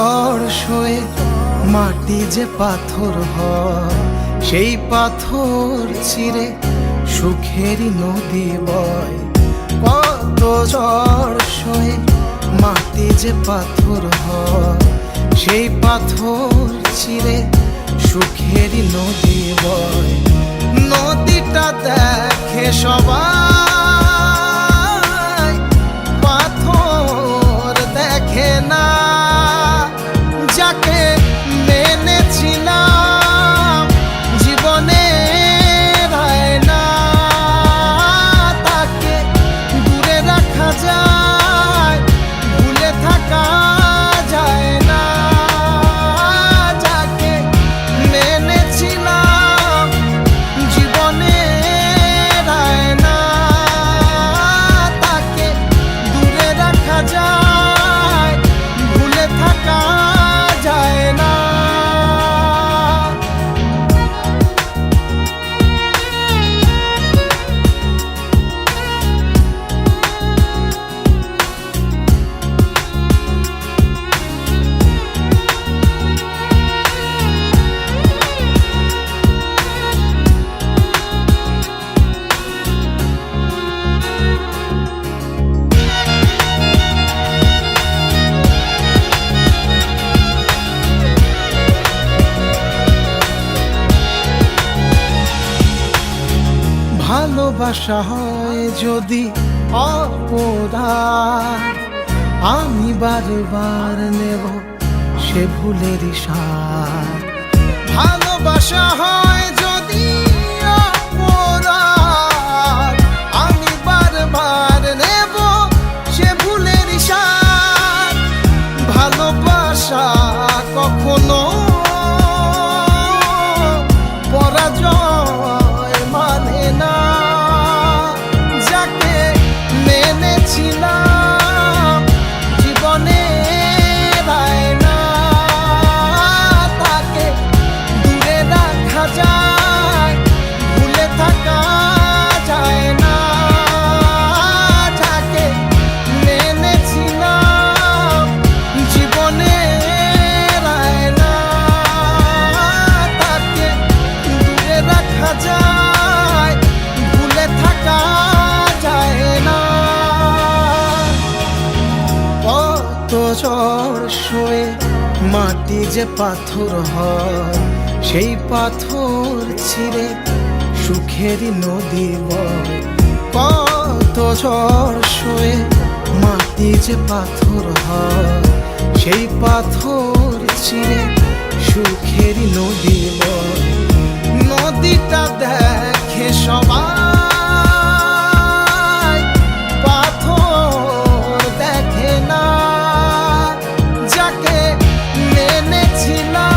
ঝড় সয়ে মাটি যে পাথর হয়, সেই পাথর চিরে সুখেরই নদী বয়। কত ঝড় সয়ে মাটি যে পাথর হয়, সেই পাথর চিরে সুখেরই নদী বয়। নদীটা দেখে সবাই, পাথর দেখে না। যাকে মেনেছিলাম জীবনে না, তাকে দূরে রাখা যায়, ভুলে থাকা যায় না। যাকে মেনেছিলাম জীবনে না, তাকে দূরে রাখা যায়, ভুলে থাকা যায় না। ভালোবাসা হয় যদি অপরাধ, আমি বারবার নেব সে ভুলেরই স্বাদ। ভালোবাসা হয় যদি অপরাধ, আমি বারবার নেব সে ভুলেরই স্বাদ। ভালোবাসা কখনো পরাজয় মানে না। যাকে মেনেছিলাম জীবনে না, তাকে দূরে রাখা যায়, ভুলে থাকা যায় না। যাকে মেনেছিলাম জীবনে না, তাকে দূরে রাখা যায়, ভুলে থাকা যায় না। কত ঝড় সয়ে মাটি যে পাথর হয়, সেই পাথর ছিঁড়ে সুখেরই নদী বয়। কত ঝড় সয়ে মাটি যে পাথর হয়, সেই পাথর ছিঁড়ে সুখেরই নদী বয়। নদীটা দেখে সবাই, পাথর দেখে না। যাকে মেনেছিলাম